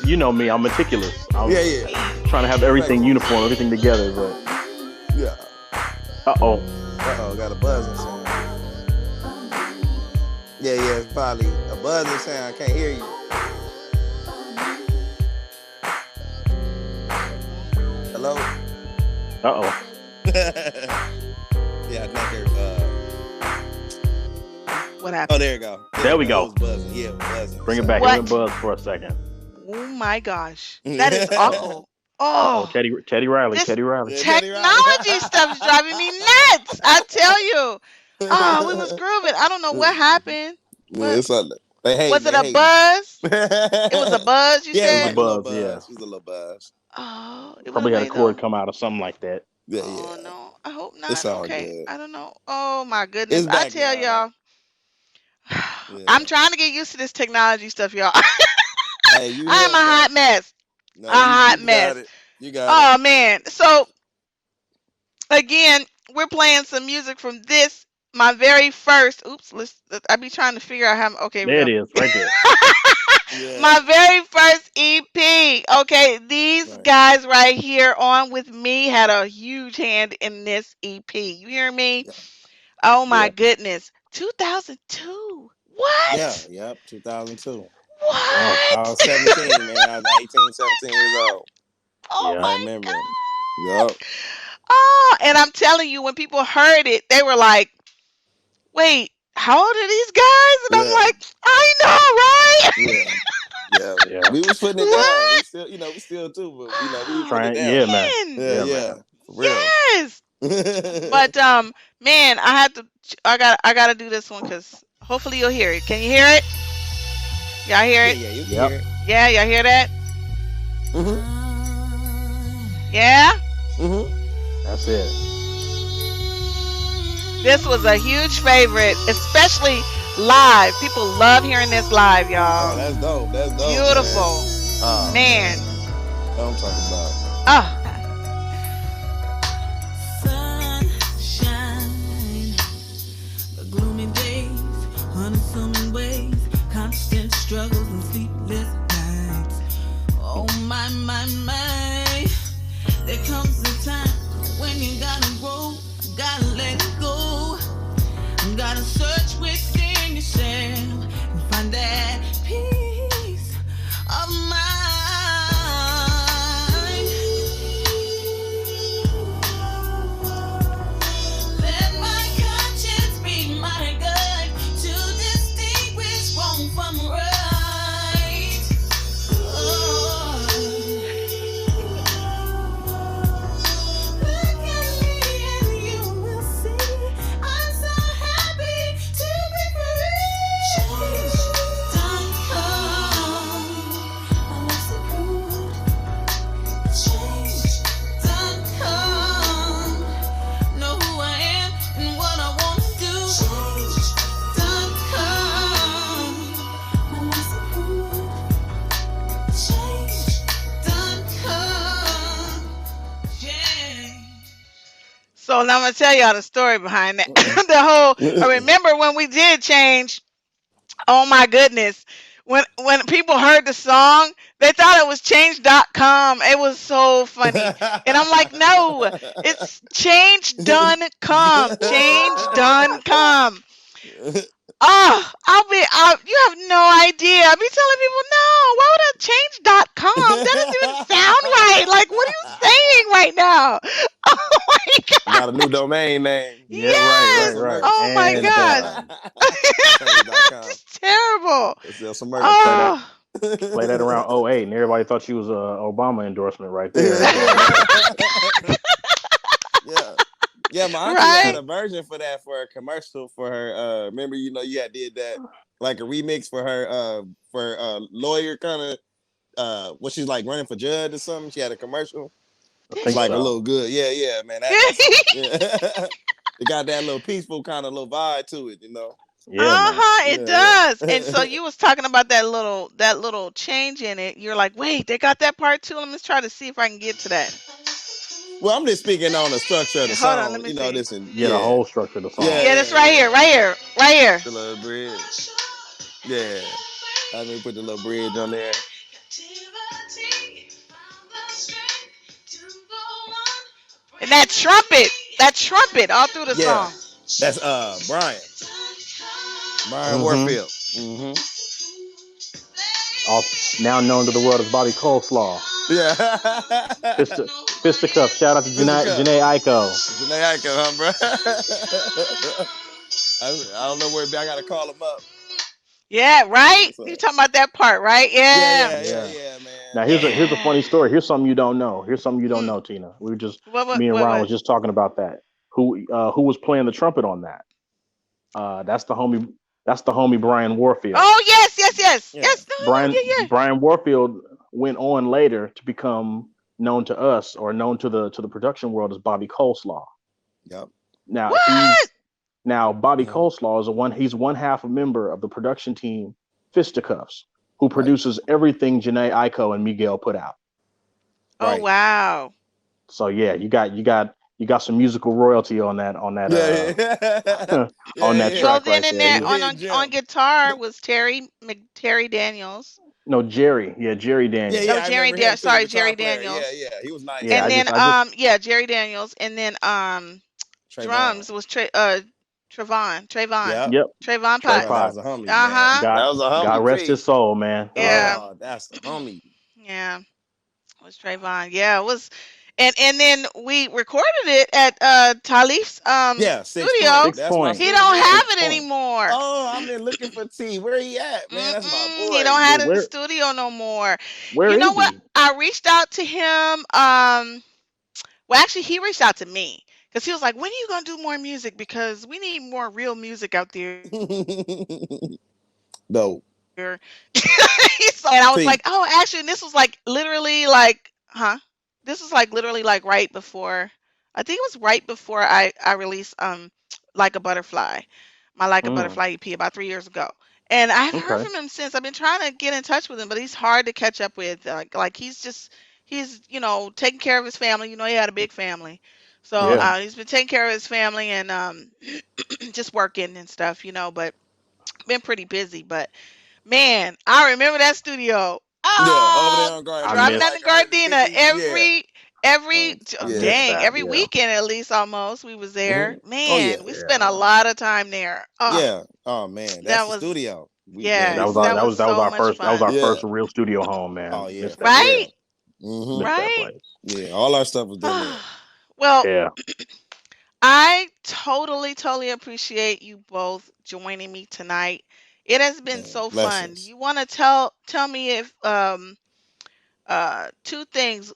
you know me, I'm meticulous. I'm Yeah. trying to have everything uniform, everything together, but Yeah. uh-oh. Got a buzzing sound. Yeah, it's probably a buzzing sound. I can't hear you. Hello? Uh-oh. Yeah, I think her, What oh, happened? there you go. There we It go. was buzzing. Yeah, buzzing. Bring it back. What? Give it a buzz for a second. Oh my gosh. That is awful. Uh-oh. Oh, Teddy Riley. this Teddy Riley. Yeah, Teddy Riley. technology stuff is driving me nuts. I tell you. Oh, we was grooving. I don't know what happened. Yeah, What it's all they hating. was it? A buzz? It It was a buzz. You Yeah, It was said? a a little buzz, yeah. buzz. It was a little buzz. Oh, it went Probably had a away cord though. come out or something like that. Yeah, Oh yeah. no, I hope It's not. all Okay, good. I don't know. Oh my goodness, It's I back tell now, though. y'all, Yeah. I'm trying to get used to this technology stuff, y'all. Hey, you I am a helped hot though. mess. No, A hot you got mess. it. You got Oh man. So again, we're playing some music from this, my very first. Oops, I be trying to figure out how. Okay, here we There go. it is, right there. it. Yeah. My very first EP. Okay, these Right. guys right here on with me had a huge hand in this EP. You hear me? Yeah. Oh my Yeah. goodness. 2002. Yeah. What? Yep. 2002. Wow. I What? was 17, man. I was 18, 17 years old. Oh Yeah. I my remember God. him. Yep. Oh, and I'm telling you, when people heard it, they were like, wait, how old are these guys? And I'm Yeah. like, I know, right? Yeah. Yeah. Yeah. We was putting it down. What? We still, we still too, but we was putting it Trying, down. yeah, man. Man. Yeah, Yeah, yeah. man. For real. Yes. But man, I gotta do this one because hopefully you'll hear it. Can you hear it? Y'all hear Yeah, it? you can Yep. hear it. Yeah, y'all hear that? Mm-hmm. Yeah? Mm-hmm. That's it. This was a huge favorite, especially live. People love hearing this live, Oh, y'all. that's dope. That's dope. Beautiful. Man. That's what I'm talking about. Ah. Sunshine, the gloomy days, unassuming ways, constant struggles and sleepless nights. Oh my. There comes a time when you gotta grow, gotta let it go. You gotta search within yourself and find that peace of mind. Let my conscience be my guide to distinguish wrong from right. Oh. Look at me and you will see I'm so happy to be free. Change done come. I love so good. Change done come. Know who I am and what I want to do. Change done come. I love so good. Change done come. Change. So now I'm gonna tell y'all the story behind that. The whole I remember when we did change. Oh my goodness. When people heard the song, they thought it was change.com. It was so funny. And I'm like, no, it's change done come. Change done come. Oh, you have no idea. I'll be telling people, no, why would I change.com? That doesn't even sound right. Like, what are you saying right now? Oh my God. Got a new domain name. Yeah, Yes. right. Oh my And, God. Change.com. Just terrible. It's some merch. Oh, play that around 08, and everybody thought she was a Obama endorsement right there. Yeah. Yeah, my auntie Right? had a version for that for a commercial for her. Remember, you had did that like a remix for her lawyer kind of what she's like running for judge or something. She had a commercial. I think Like so. a little good. Yeah, man. It got that little peaceful kind of little vibe to it, you know. Yeah, man. It Yeah, does. And so yeah. you was talking about that little change in it. You're like, wait, they got that part too. Let me try to see if I can get to that. Well, I'm just speaking on the structure of the Hold on, let song, me you know. see. This and Yeah, the yeah, whole structure of the song. Yeah, that's right here, right here, right here. The little bridge. Yeah, I mean, put the little bridge on there. And that trumpet all through the Yeah, song. that's Brian Mm-hmm. Warfield. Mm-hmm. Now known to the world as Bobby Coleslaw. Yeah. Fisticuff. Shout out to Physical. Janae Aiko. Janae Aiko, huh, bro? I don't know where I gotta call him up. Yeah, right. So, You talking about that part, right? Yeah, Yeah. man. Now here's a funny yeah. story. Here's something you don't know. Here's something you don't Hmm. know, Tina. We were just What? What? Me and What? Ron What? was just talking about that. Who was playing the trumpet on that? That's the homie. That's the homie Brian Warfield. Oh yes, yes, yes, Yeah. yes. No, no, no. Yeah, Brian Warfield went on later to become known to us or known to the production world as Bobby Coleslaw. Yep. Now what? Bobby Mhm. Coleslaw is he's one half a member of the production team Fisticuffs, who Right. produces everything Janae Aiko and Miguel put out. Oh Right. wow. So yeah, you got some musical royalty on that Yeah. Yeah. on Yeah. that Yeah. Well, track then right in there. there It's a You on hidden on, on gem. guitar was Terry Daniels. no Jerry, yeah, Jerry Yeah. Oh, Daniels. Yeah. I remember him too. The Sorry, guitar Jerry player. Yeah. Daniels. Yeah. He was nice Yeah, And too. then I just yeah, Jerry Daniels. And then Trayvon. drums was Trayvon. Yep. yep, Trey Trayvon. Potts. That was Potts. a homie, man. Uh-huh. That God was a God homie, rest P. his soul, man. Yeah. Oh, that's the homie. Yeah. It was Trayvon. Yeah, it was. And then we recorded it at Talif's Yeah. 6 Point. studio. Six That's my Point. He studio. don't Yeah. have 6 it Point. anymore. Oh, I've been looking for T. Where he at, man? That's my He boy. don't Yeah, have it in the studio no more. where You know is what? he? I reached out to him. Well, actually, he reached out to me because he was like, "When are you gonna do more music? Because we need more real music out there." No. And I was T. like, "Oh, actually," and this was like literally like, huh? This was like literally like right before. I think it was right before I released like a butterfly, my like a Mm, butterfly EP about 3 years ago. And I haven't heard okay. from him since. I've been trying to get in touch with him, but he's hard to catch up with. Like he's taking care of his family. He had a big family, so Yeah. Mm-hmm. he's been taking care of his family and just working and stuff. But been pretty busy. But man, I remember that studio. Yeah, over there Oh, on I Gardena, driving down miss to like Gardena 150. Yeah. every I Yeah. miss dang that. every Yeah. weekend at least almost we was there. Hmm. Oh yeah. Man, we spent a Yeah. lot of time there. Oh, Yeah. Oh man, that's that the was studio. Man, That we was yes, used our that to. was so much that was fun. our Yeah. first real studio home, Oh man. yeah, Miss for that real. Right? place. Hmm. Miss that Right? place. Yeah, all our stuff was done there. Well, Yeah. I totally appreciate you both joining me tonight. It has been Man, so fun. blessings. You want to tell me if two things.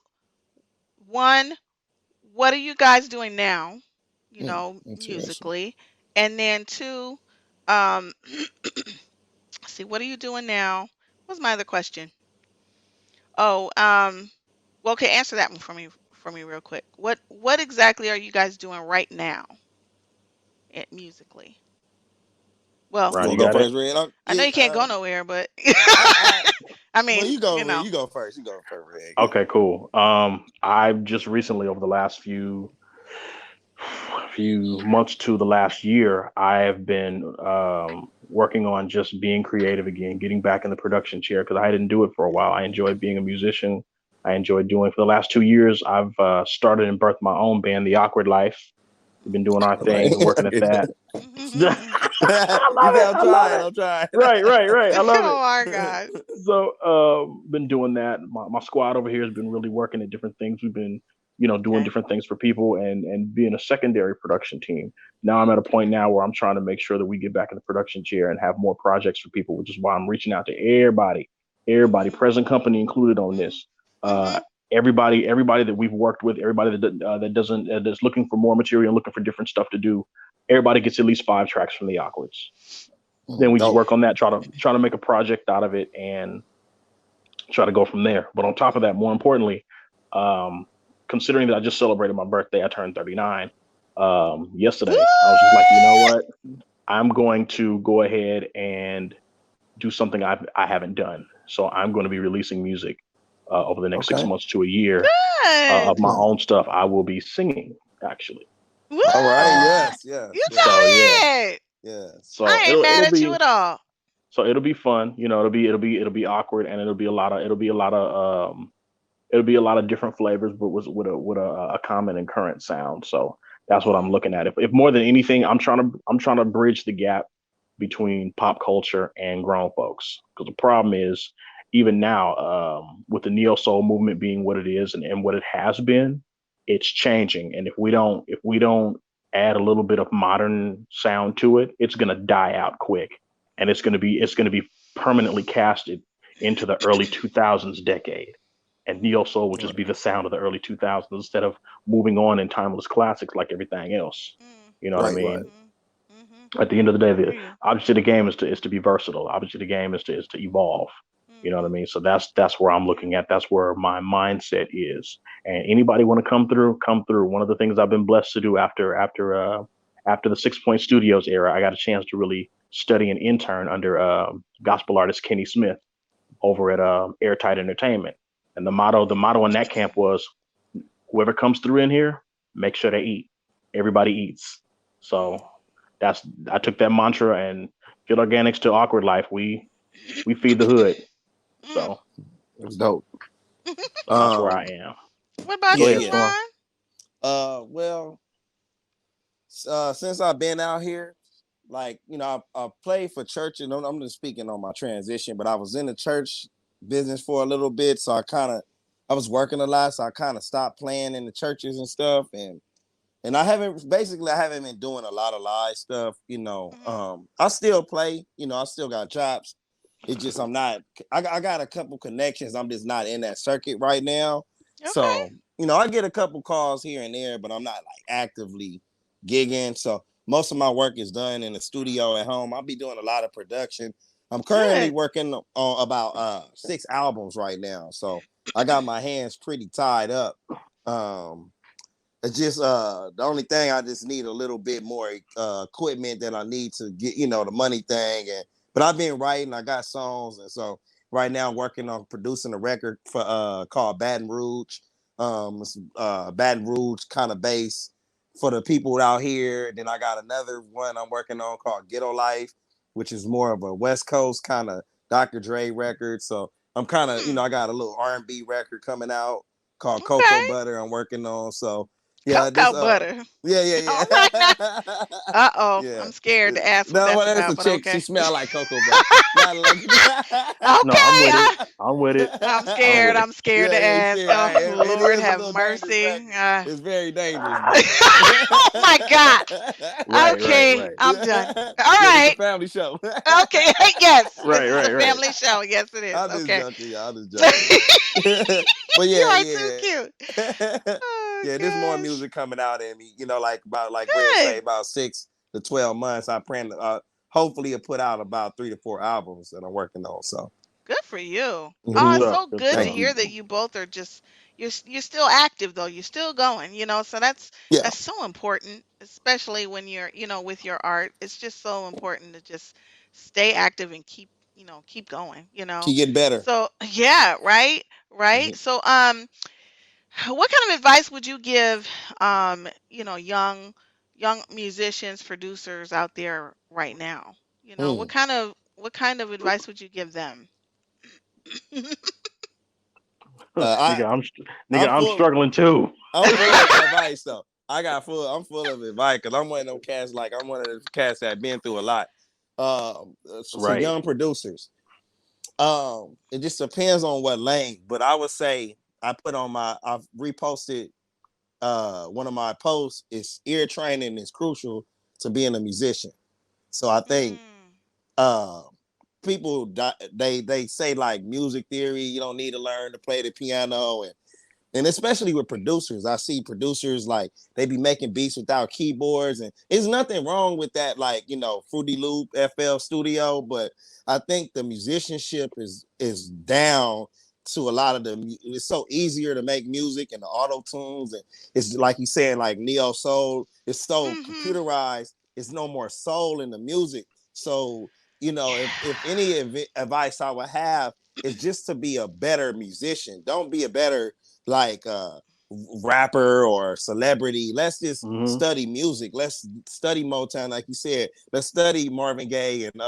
One, what are you guys doing now? Interesting. Musically. And then two, um see, what are you doing now? What's my other question? Oh, well, okay, answer that one for me real quick. What exactly are you guys doing right now musically? Well, You Ron, want you to go got it? first, Red? I know Yeah. you can't go nowhere, but I. I Well, mean, you go. You go first. You go first, Red. Go. Okay, cool. I've just recently, over the last few months to the last year, I have been working on just being creative again, getting back in the production chair because I didn't do it for a while. I enjoyed being a musician. I enjoyed doing for the last 2 years. I've started and birthed my own band, The Awkward Life. We've been doing our All right. thing, been working at Okay. that. I You love said it. I'm I love trying. it. I'm trying. Right. I love it. oh my god. So, been doing that. My squad over here has been really working at different things. We've been, doing Okay. different things for people and being a secondary production team. Now I'm at a point now where I'm trying to make sure that we get back in the production chair and have more projects for people, which is why I'm reaching out to everybody, Mhm. present company included on Mhm. this. Uh, Mhm. everybody that we've worked with, everybody that doesn't that's looking for more material and looking for different stuff to do. Everybody gets at least 5 tracks from the Awkwards. Then we just Dope. work on that, try to make a project out of it, and try to go from there. But on top of that, more importantly, um, considering that I just celebrated my birthday, I turned 39. Woo! Yesterday. I was just like, you know what? I'm going to go ahead and do something I haven't done. So I'm going to be releasing music over the next six Okay. months to a year of Good. my Hmm. own stuff. I will be singing actually. Woo! All right. Uh, Yes. You Yes. go so Yes. yeah, ahead. Yes. so I ain't it'll mad at you be at all. so it'll be fun. You know, it'll be awkward, and it'll be a lot of different flavors, but with a common and current sound. So that's what I'm Mm, looking at. If more than anything, I'm trying to bridge the gap between pop culture and grown folks. Because the problem is, even now, with the neo soul movement being what it is and what it has been, it's changing. And if we don't add a little bit of modern sound to it, it's gonna die out quick, and it's gonna be permanently casted into the early 2000s decade. And neo soul would just be Right. the sound of the early 2000s instead of moving on in timeless classics like everything else. mm, You know what I Right. Right. mean? mhm, mhm. At the end of the day, I hear the you. object of the game is to be versatile. Object of the game is to evolve. You know what I Mhm. mean? So that's where I'm looking at. That's where my mindset is. And anybody want to come through, come through. One of the things I've been blessed to do after the 6 Point Studios era, I got a chance to really study and intern under gospel artist Kenny Smith over at Airtight Entertainment. And the motto in that camp was, whoever comes through in here, make sure they eat. Everybody eats. Mm. So that's I took that mantra and Field Organics to Awkward Life. We feed the hood. Mm. So It was dope. that's where I Um. am. What about Go Yeah. ahead, you, Yeah. Storm. Ron? Well, since I've been out here, like I played for church, and I'm just speaking on my transition, but I was in the church business for a little bit, so I was working a lot, so I kind of stopped playing in the churches and stuff, and I haven't been doing a lot of live stuff. Mhm. I still play. I still got chops. It's just I'm not. I got a couple connections. I'm just not in that circuit right now. Okay. So I get a couple calls here and there, but I'm not like actively gigging. So most of my work is done in the studio at home. I'll be doing a lot of production. I'm currently Good. working on about 6 albums right now. So I got my hands pretty tied up. Um, it's just the only thing I just need a little bit more equipment that I need to get, the money thing. But I've been writing, I got songs, and so right now I'm working on producing a record for called Baton Rouge. It's, Baton Rouge kind of bass for the people out here. Then I got another one I'm working on called Ghetto Life, which is more of a West Coast kind of Dr. Dre record. So I'm kind of, Mm. I got a little R&B record coming out called Cocoa Okay. Butter I'm working on. So yeah, this Cocoa butter. yeah, All yeah, right now. yeah. Uh-oh. Yeah. I'm scared to ask what No, that's well, that's a about, but chick. She okay. smell like cocoa butter. Not like No, I'm Okay. with it. I'm with it. I'm I'm scared. with it. I'm scared yeah, to yeah, ask. shit. Oh, It Lord is a have little dangerous mercy. record. It's very dangerous, but Oh my God. Right, right, Okay, right. I'm done. yeah, All this is a right. family show. Okay. Yes, this Right, is a right, right. family show. Yes, it is. I'm just Okay. joking, y'all. I'm just joking. But You yeah, are too yeah. cute. Oh Yeah, there's more gosh. music coming out in me. Like Red say, Good. about 6 to 12 months. I plan to hopefully put out about 3 to 4 albums that I'm working on. So Good for you. Good Oh, mhm. it's stuff. so Good good to Thank stuff. hear you. that you both are just you're still active though. You're still going, so Yeah, that's so important, especially when you're, with your art. It's just so important to just stay active and keep going. keep getting better. So, yeah, right? Right? Mhm. So, what kind of advice would you give young musicians, producers out there right now? Mm. What kind of advice would you give them? I nigga, nigga, I'm I'm full. struggling too. I'm full of advice though. I'm full of advice because I'm one of them cats. Like I'm one of the cats that been through a lot. To Right. young producers, it just depends on what lane. But I would say I've reposted one of my posts is ear training is crucial to being a musician. So I think Mm, uh, people they say like music theory, you don't need to learn to play the piano and especially with producers. I see producers like they be making beats without keyboards, and there's nothing wrong with that, like Fruity Loop, FL Studio, but I think the musicianship is down to a lot of the. It's so easier to make music and the auto tunes, and it's like you said, like neo soul. It's so Mhm. computerized. It's no more soul in the music. So if any advice I would have is just to be a better musician. Don't be a better like rapper or celebrity. Let's just Hmm. study music. Let's study Motown, like you said. Let's study Marvin Gaye and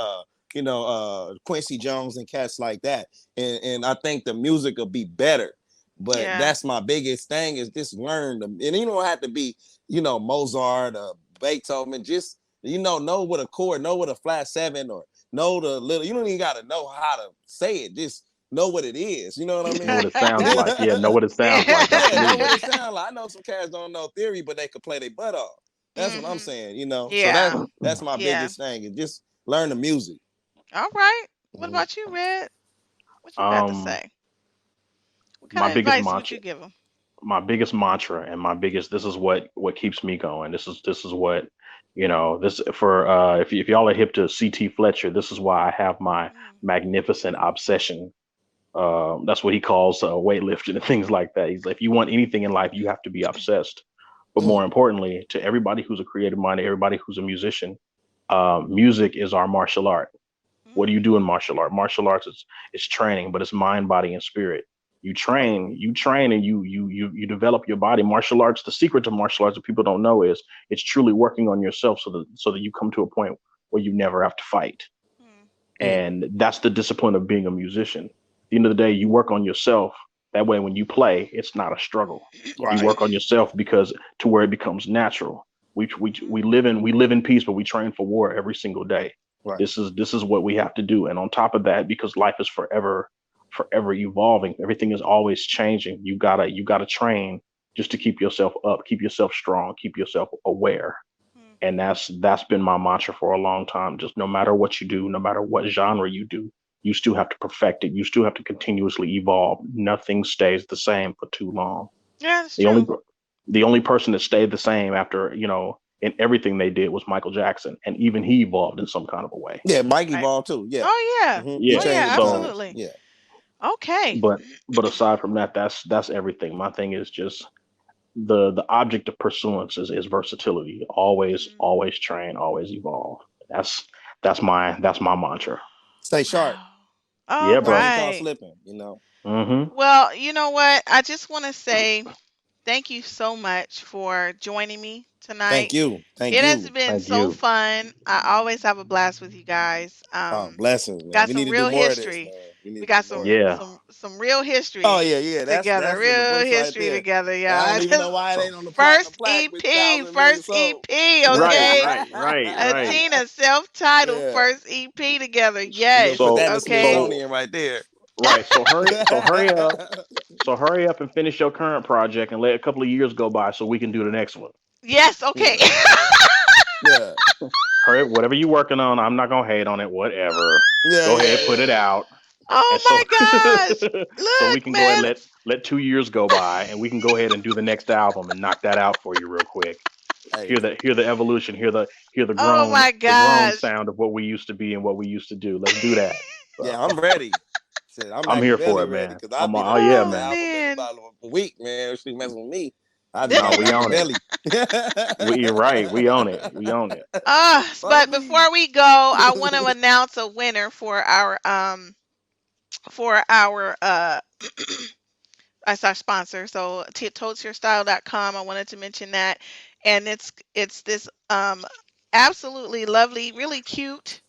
Quincy Jones and cats like that. And I think the music will be better. But Yeah. that's my biggest thing is just learn them. And you don't have to be, Mozart, Beethoven. Just know what a chord, know what a flat seven, or know the little. You don't even got to know how to say it. Just know what it is. You know what I Know mean? what it sounds like. Yeah, know what it sounds like. Yeah, know Absolutely. what it sounds like. I know some cats don't know theory, but they could play their butt off. That's what I'm Mhm. saying. So Yeah. that's my Yeah. biggest thing is just learn the music. All right. What Mhm. about you, Red? What you got to Um, say? What kind my of biggest advice would mantra, you give them? my biggest mantra, and my biggest. This is what keeps me going. This is what, This for if y'all are hip to CT Fletcher, this is why I have my Mm. magnificent obsession. That's what he calls weightlifting and things like that. He's like, if you want anything in life, you have to be obsessed. But Mm. more importantly, to everybody who's a creative mind, everybody who's a musician, music is our martial art. What do you Mm. do in martial art? Martial arts is training, but it's mind, body, and spirit. You train, and you develop your body. Martial arts, the secret to martial arts that people don't know is it's truly working on yourself so that you come to a point where you never have to fight. Mm. Mm. And that's the discipline of being a musician. At the end of the day, you work on yourself. That way, when you play, it's not a struggle. You Right. work on yourself because to where it becomes natural. We Mhm. live in peace, but we train for war every single day. Right. This is what we have to do. And on top of that, because life is forever evolving, everything is always changing. You gotta train just to keep yourself up, keep yourself strong, keep yourself aware. Mm. And that's been my mantra for a long time. Just no matter what you do, no matter what genre you do, you still have to perfect it. You still have to continuously evolve. Nothing stays the same for too long. Yeah, that's The only true. the only person that stayed the same after, in everything they did was Michael Jackson, and even he evolved in some kind of a way. Yeah, Mike Right. evolved too. Yeah. Oh yeah. He Oh Yeah. changed yeah, the So, times. absolutely. Yeah. Okay. but aside from that, that's everything. My thing is just the object of pursuance is versatility. Mhm. Always train, always evolve. That's that's my mantra. Stay sharp. Wow. All Yeah, Nothing bro. ain't called right. slipping. Hmm. Well, you know what? I just want to say thank you so much for joining me Thank tonight. you. Thank It has you. been Thank so you. fun. I always have a blast with you guys. Oh, blessings, man. Got We need some to do real more of this, history. man. We We need to got do more some of this. Yeah. some real Oh history yeah, yeah. That's together. that's the Real verse right history there. together, I y'all. don't even know why it So ain't on the platinum First plaque with EP, thousand million first sold. EP, right, okay? right, right, right. Atina self-titled Yeah, first EP together. we're gonna put Yes, that So in the okay. so Smithsonian right there. right. So hurry up and finish your current project and let a couple of years go by so we can do the next one. Yes, okay. Yeah, yeah, Hurry up, whatever you're working on. I'm not gonna hate on it. Whatever. yeah, Go ahead, yeah, put it yeah. out. Oh And so my gosh. so we Look, can go ahead man. and let 2 years go by and we can go ahead and do the next album and knock that out for you real quick. Hey, Hear the evolution, hear the Oh grown my the grown gosh. sound of what we used to be and what we used to do. Let's do that. yeah, So I'm ready. Shit, I'm I'm here for Machiavelli it, ready man. because I'll be Oh done yeah, dropped the Oh man. album in man. about a week, man. If she messing with me, I'll be No, like we own it. Machiavelli. You're right. We own it. We own it. But Follow me. before we go, I want to announce a winner for our as our sponsor. So toadsyourstyle.com. I wanted to mention that. And it's this absolutely lovely, really cute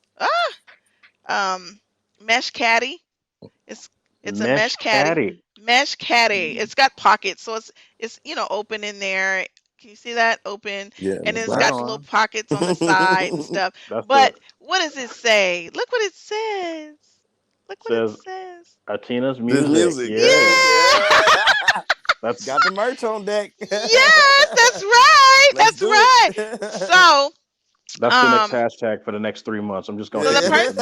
um mesh caddy. It's it's a Mesh mesh caddy. caddy. Mesh caddy. It's got pockets, so it's open in there. Can you see that open? Yeah, And no it's Right got question. the little on. pockets on the side and stuff. That's the But what does it say? Look what it says. Look what it says says. Atina's This music. music, hey, Yeah. Yeah. yeah. That's Got the merch on deck. Yes, that's right. Let's That's do right. it. So, that's the next um, hashtag for the next 3 months. I'm just gonna so the hit person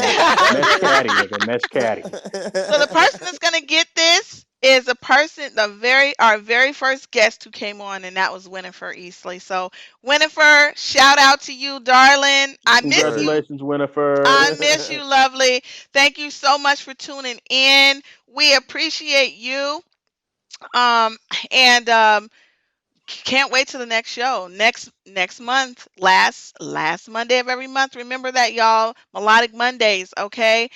mesh caddy, nigga. Mesh caddy. so the person that's gonna get this is a person, our very first guest who came on, and that was Winifred Eastley. So, Winifred, shout out to you, darling. I miss you. Congratulations, Winifred. I miss you, lovely. Thank you so much for tuning in. We appreciate you. Um, and can't wait till the next show. Next month, last Monday of every month. Remember that, y'all. Melodic Mondays, okay?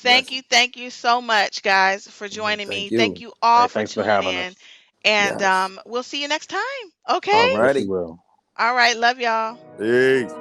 Yes. Thank you so much, guys, for joining Thank me. Thank you. you all Hey, for thanks for tuning having in. us. And Yes. we'll see you next time. Okay? All Yes, we righty. will. All right, love y'all. Peace.